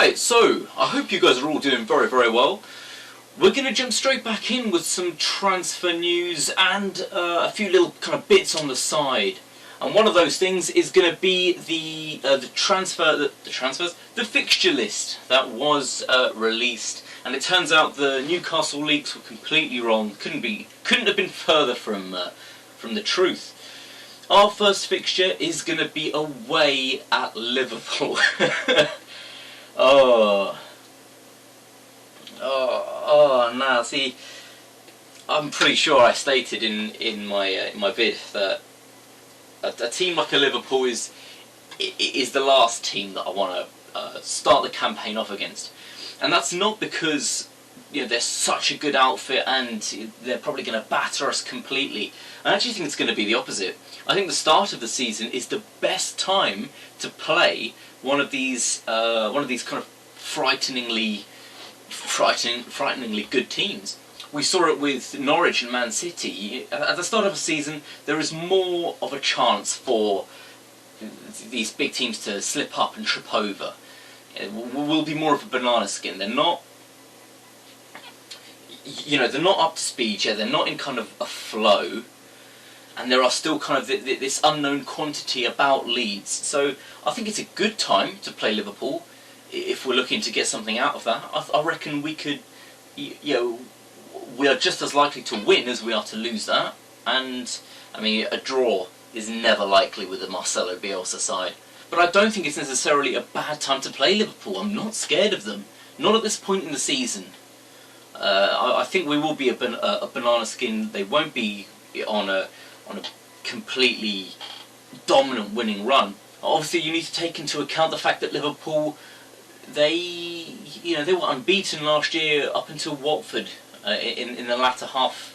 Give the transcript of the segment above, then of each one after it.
Right, so I hope you guys are all doing very, very well. We're going to jump straight back in with some transfer news and a few little kind of bits on the side. And one of those things is going to be the fixture list that was released. And it turns out the Newcastle leaks were completely wrong. Couldn't have been further from the truth. Our first fixture is going to be away at Liverpool. Now see, I'm pretty sure I stated in my vid that a team like a Liverpool is the last team that I want to start the campaign off against, and that's not because they're such a good outfit and they're probably going to batter us completely. I actually think it's going to be the opposite. I think the start of the season is the best time to play one of these kind of frighteningly good teams. We saw it with Norwich and Man City. At the start of a season, there is more of a chance for these big teams to slip up and trip over. It will be more of a banana skin. They're not, they're not up to speed yet. They're not in kind of a flow, and there are still kind of this unknown quantity about Leeds. So I think it's a good time to play Liverpool if we're looking to get something out of that. I reckon we could, we are just as likely to win as we are to lose that. And I mean, a draw is never likely with the Marcelo Bielsa side. But I don't think it's necessarily a bad time to play Liverpool. I'm not scared of them. Not at this point in the season. I think we will be a banana skin. They won't be on a completely dominant winning run. Obviously, you need to take into account the fact that Liverpool, they were unbeaten last year up until Watford in the latter half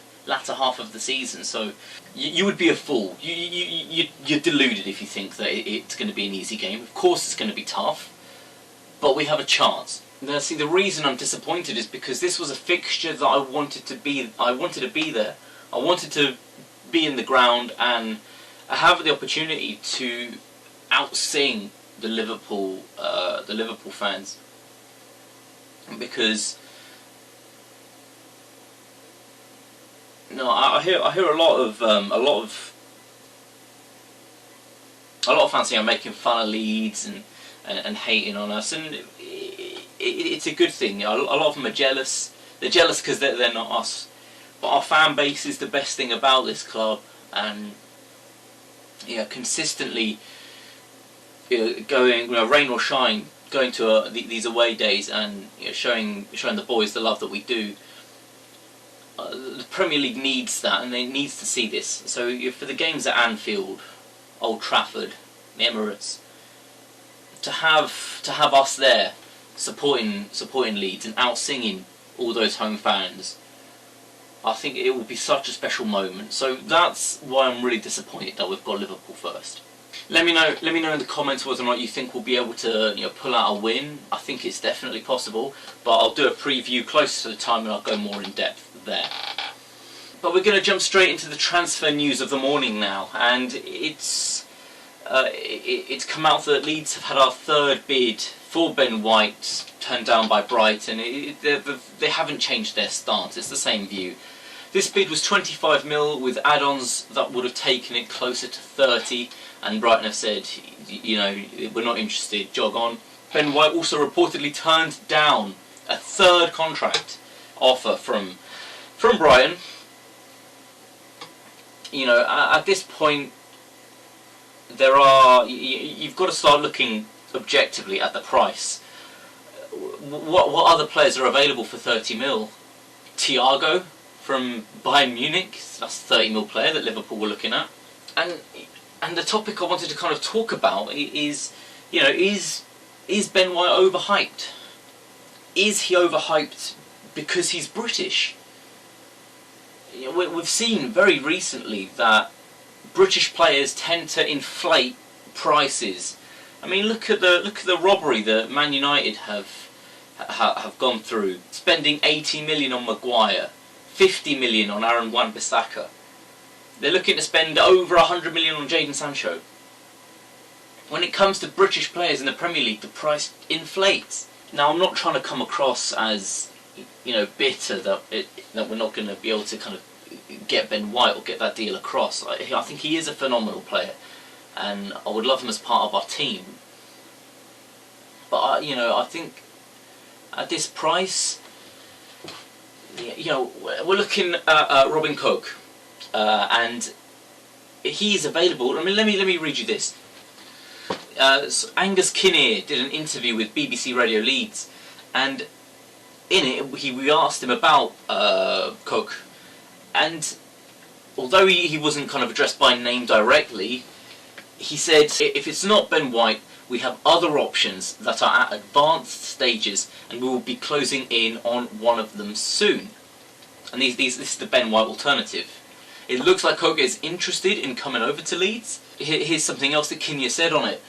of the season. So you would be a fool. You're deluded if you think that it's going to be an easy game. Of course, it's going to be tough, but we have a chance. Now, see, the reason I'm disappointed is because this was a fixture that I wanted to be there. I wanted to be in the ground and have the opportunity to outsing the Liverpool fans, because I hear a lot of fans making fun of Leeds and hating on us, and it's a good thing. A lot of them are jealous. They're jealous because they're not us. But our fan base is the best thing about this club, and consistently going, rain or shine, going to these away days and showing the boys the love that we do. The Premier League needs that, and it needs to see this. So for the games at Anfield, Old Trafford, the Emirates, to have us there supporting Leeds and out singing all those home fans, I think it will be such a special moment. So that's why I'm really disappointed that we've got Liverpool first. Let me know in the comments whether or not you think we'll be able to pull out a win. I think it's definitely possible, but I'll do a preview closer to the time and I'll go more in depth there. But we're going to jump straight into the transfer news of the morning now, and it's come out that Leeds have had our third bid for Ben White turned down by Brighton. They haven't changed their stance. It's the same view. This bid was 25 mil with add-ons that would have taken it closer to 30, and Brighton have said, we're not interested, jog on. Ben White also reportedly turned down a third contract offer from Brighton. At this point, you've got to start looking objectively at the price. What other players are available for 30 mil? Thiago from Bayern Munich, that's a 30 mil player that Liverpool were looking at. And the topic I wanted to kind of talk about is Ben White overhyped? Is he overhyped because he's British? We've seen very recently that British players tend to inflate prices. I mean, look at the robbery that Man United have gone through, spending 80 million on Maguire, 50 million on Aaron Wan-Bissaka. They're looking to spend over 100 million on Jadon Sancho. When it comes to British players in the Premier League, the price inflates. Now, I'm not trying to come across as, bitter that we're not going to be able to kind of get Ben White or get that deal across. I think he is a phenomenal player, and I would love him as part of our team. But I think at this price, we're looking at Robin Koch, and he is available. I mean, let me read you this. So Angus Kinnear did an interview with BBC Radio Leeds, and in it we asked him about Koch, and although he wasn't kind of addressed by name directly, he said, if it's not Ben White, we have other options that are at advanced stages, and we will be closing in on one of them soon. And this is the Ben White alternative. It looks like Koch is interested in coming over to Leeds. Here's something else that Kinnear said on it.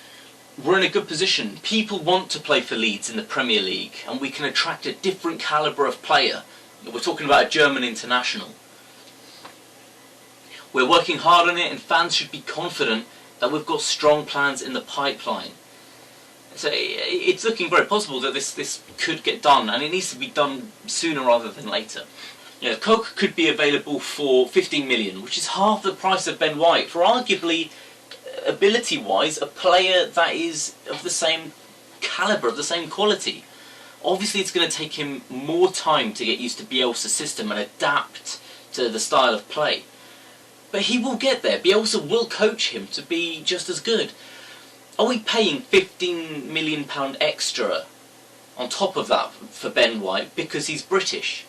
We're in a good position. People want to play for Leeds in the Premier League, and we can attract a different calibre of player. We're talking about a German international. We're working hard on it, and fans should be confident that we've got strong plans in the pipeline. So it's looking very possible that this could get done, and it needs to be done sooner rather than later. Koch could be available for 15 million, which is half the price of Ben White, for arguably, ability-wise, a player that is of the same calibre, of the same quality. Obviously, it's going to take him more time to get used to Bielsa's system and adapt to the style of play. But he will get there. Bielsa will coach him to be just as good. Are we paying £15 million extra on top of that for Ben White because he's British?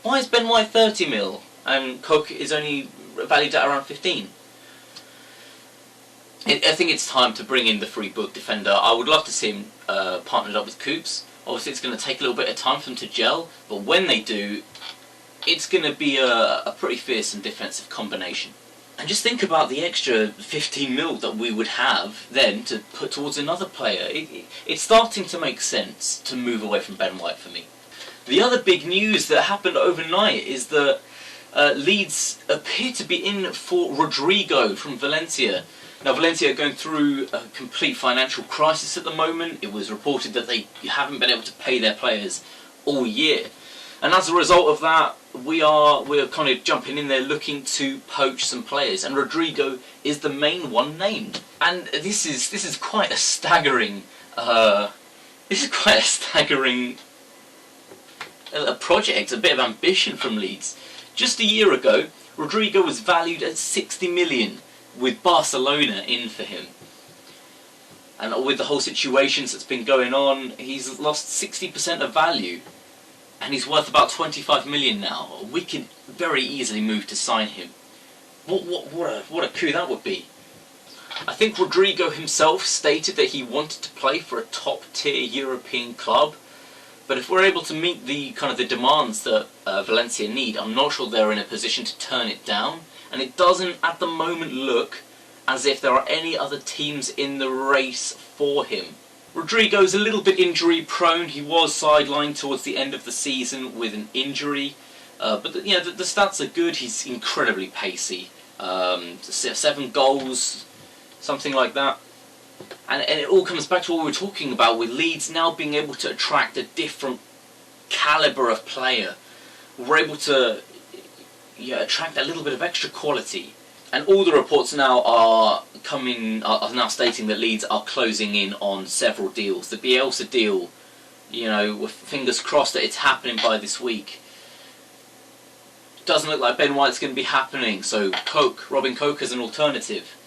Why is Ben White 30 mil and Koch is only valued at around 15? I think it's time to bring in the free book defender. I would love to see him partnered up with Coops. Obviously, it's going to take a little bit of time for them to gel, but when they do, it's going to be a pretty fearsome defensive combination. And just think about the extra 15 mil that we would have then to put towards another player. It's starting to make sense to move away from Ben White for me. The other big news that happened overnight is that Leeds appear to be in for Rodrigo from Valencia. Now, Valencia are going through a complete financial crisis at the moment. It was reported that they haven't been able to pay their players all year. And as a result of that, we're kind of jumping in there looking to poach some players, and Rodrigo is the main one named. And this is quite a staggering project, a bit of ambition from Leeds. Just a year ago, Rodrigo was valued at 60 million, with Barcelona in for him. And with the whole situations that's been going on, he's lost 60% of value. And he's worth about 25 million now. We could very easily move to sign him. What a coup that would be. I think Rodrigo himself stated that he wanted to play for a top-tier European club. But if we're able to meet the demands that Valencia need, I'm not sure they're in a position to turn it down. And it doesn't at the moment look as if there are any other teams in the race for him. Rodrigo's a little bit injury prone. He was sidelined towards the end of the season with an injury. But the stats are good. He's incredibly pacey. 7 goals, something like that. And it all comes back to what we were talking about with Leeds now being able to attract a different calibre of player. We're able to attract a little bit of extra quality. And all the reports now are now stating that Leeds are closing in on several deals. The Bielsa deal, with fingers crossed that it's happening by this week. Doesn't look like Ben White's going to be happening, so Robin Koch as an alternative.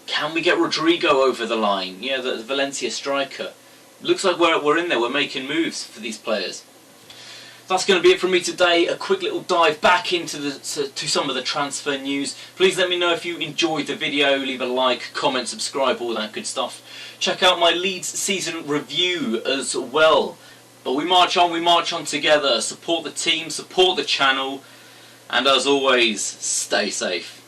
Can we get Rodrigo over the line? The Valencia striker. Looks like we're in there, we're making moves for these players. That's going to be it from me today. A quick little dive back into some of the transfer news. Please let me know if you enjoyed the video. Leave a like, comment, subscribe, all that good stuff. Check out my Leeds season review as well. But we march on together. Support the team, support the channel, and as always, stay safe.